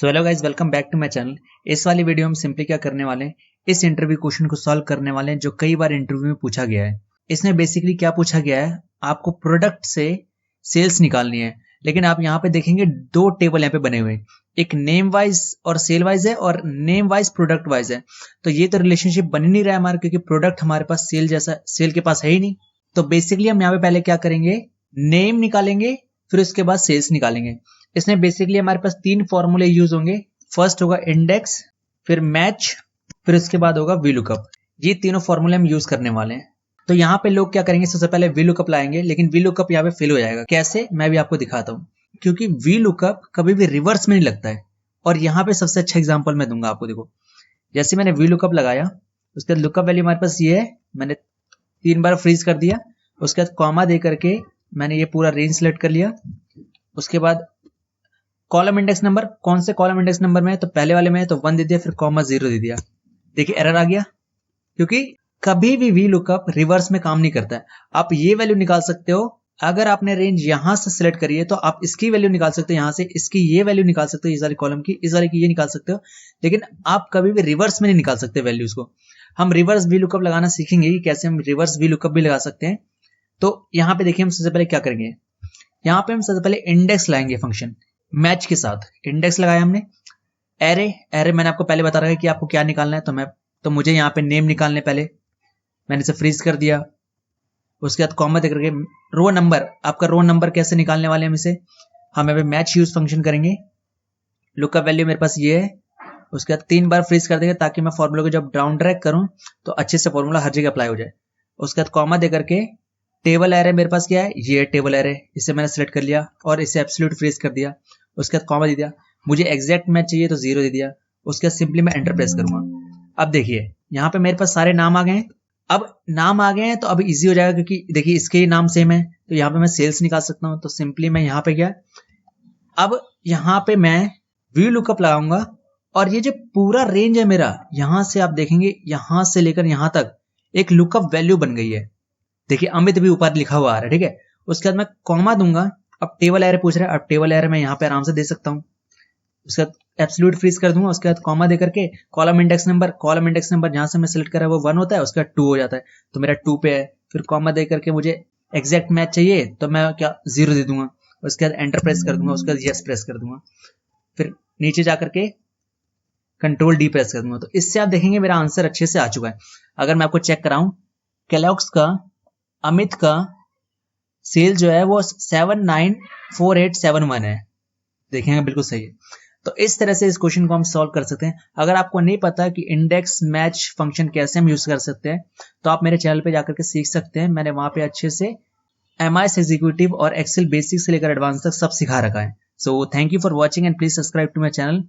So hello guys, welcome back to my channel. इस वाली video में सिंपली क्या करने वाले हैं, इस इंटरव्यू क्वेश्चन को सॉल्व करने वाले हैं जो कई बार इंटरव्यू में पूछा गया है। इसमें बेसिकली क्या पूछा गया है, आपको प्रोडक्ट से सेल्स निकालनी है। लेकिन आप यहाँ पे देखेंगे दो टेबल यहाँ पे बने हुए हैं, एक नेम वाइज और सेल वाइज है और नेम वाइज प्रोडक्ट वाइज है। तो ये तो रिलेशनशिप बन ही नहीं रहा है हमारा, क्योंकि प्रोडक्ट हमारे पास सेल जैसा सेल के पास है ही नहीं। तो बेसिकली हम यहाँ पे पहले क्या करेंगे, नेम निकालेंगे, फिर उसके बाद सेल्स निकालेंगे। इसमें बेसिकली हमारे पास तीन फॉर्मूले यूज होंगे। फर्स्ट होगा इंडेक्स, फिर मैच, फिर उसके बाद होगा वीलुकअप। ये तीनों फॉर्मूले हम यूज करने वाले हैं। तो यहाँ पे लोग क्या करेंगे, सबसे पहले वीलुकअप लाएंगे, लेकिन वीलुकअप यहाँ पे फेल हो जाएगा। कैसे, मैं भी आपको दिखाता हूँ। क्योंकि वीलुकअप कभी भी रिवर्स में नहीं लगता है। और यहाँ पे सबसे अच्छा एग्जाम्पल मैं दूंगा आपको। देखो, जैसे मैंने वीलुकअप लगाया, उसके बाद लुकअप वैल्यू हमारे पास ये है, मैंने 3 बार फ्रीज कर दिया। उसके बाद कॉमा दे करके मैंने ये पूरा रेंज सेलेक्ट कर लिया। उसके बाद कॉलम इंडेक्स नंबर, कौन से कॉलम इंडेक्स नंबर में है, तो पहले वाले में है तो 1 दे दिया, फिर कॉमा 0 दे दिया। देखिए एरर आ गया, क्योंकि कभी भी वीलुकअप रिवर्स में काम नहीं करता है। आप ये वैल्यू निकाल सकते हो, अगर आपने रेंज यहां से सिलेक्ट करी है तो आप इसकी वैल्यू निकाल सकते हो, यहां से इसकी ये वैल्यू निकाल सकते हो, इस वाली कॉलम की, इस वाले की ये निकाल सकते हो। लेकिन आप कभी भी रिवर्स में नहीं निकाल सकते वैल्यूज को। हम रिवर्स वीलुकअप लगाना सीखेंगे कि कैसे हम रिवर्स वीलुकअप भी लगा सकते हैं। तो यहाँ पे देखिए, हम सबसे पहले क्या करेंगे, यहाँ पे हम सबसे पहले इंडेक्स लाएंगे फंक्शन मैच के साथ। इंडेक्स लगाया हमने। एरे मैंने आपको पहले बता रखा है कि आपको क्या निकालना है। तो मुझे यहाँ पे नेम निकालने, पहले मैंने इसे फ्रीज कर दिया। उसके बाद कॉमा देकर के रो नंबर, आपका रो नंबर कैसे निकालने वाले हम इसे, हम यहाँ पे मैच यूज फंक्शन करेंगे। लुकअप वैल्यू मेरे पास ये है। उसके बाद 3 बार फ्रीज कर देंगे ताकि मैं फॉर्मूला को जब डाउन ड्रैग करूं तो अच्छे से फॉर्मूला हर जगह अप्लाई हो जाए। उसके बाद कॉमा देकर के टेबल एरे मेरे पास क्या है, ये टेबल एरे, इसे मैंने सेलेक्ट कर लिया और इसे एब्सोल्यूट फ्रीज कर दिया। उसके बाद कॉमा दे दिया। मुझे एग्जैक्ट मैच चाहिए तो 0 दे दिया। उसके बाद सिंपली मैं एंटर प्रेस करूंगा। अब देखिए यहाँ पे मेरे पास सारे नाम आ गए हैं। अब नाम आ गए हैं तो अब इजी हो जाएगा, क्योंकि देखिए इसके ही नाम सेम है, तो यहाँ पे मैं सेल्स निकाल सकता हूँ। तो सिंपली मैं यहाँ पे गया, अब यहाँ पे मैं वीलुकअप लगाऊंगा और ये जो पूरा रेंज है मेरा, यहां से आप देखेंगे यहां से लेकर यहां तक एक लुकअप वैल्यू बन गई है। देखिए अमित भी ऊपर लिखा हुआ आ रहा है, ठीक है। उसके बाद मैं कॉमा दूंगा। अब टेबल एरे पूछ रहा है, अब टेबल एरे मैं यहाँ पे आराम से दे सकता हूँ। उसके बाद एब्सोल्यूट फ्रीज कर दूंगा। उसके बाद कॉमा दे करके कॉलम इंडेक्स नंबर जहां से मैं सिलेक्ट करा वो 1 होता है, उसके बाद 2 हो जाता है, तो मेरा 2 पे है। फिर कॉमा दे करके मुझे एग्जैक्ट मैच चाहिए तो मैं क्या 0 दे दूंगा। उसके बाद एंटर प्रेस कर दूंगा। उसके बाद यस प्रेस कर दूंगा। फिर नीचे जाकर के कंट्रोल डी प्रेस कर दूंगा। तो इससे आप देखेंगे मेरा आंसर अच्छे से आ चुका है। अगर मैं आपको चेक कराऊं, केलॉग्स का अमित का सेल जो है वो 794871 है। देखेंगे बिल्कुल सही है। तो इस तरह से इस क्वेश्चन को हम सॉल्व कर सकते हैं। अगर आपको नहीं पता कि इंडेक्स मैच फंक्शन कैसे हम यूज कर सकते हैं, तो आप मेरे चैनल पे जाकर के सीख सकते हैं। मैंने वहां पे अच्छे से एमआईएस एग्जीक्यूटिव और एक्सेल बेसिक से लेकर एडवांस तक सब सिखा रखा है। So thank you for watching and please subscribe to my channel.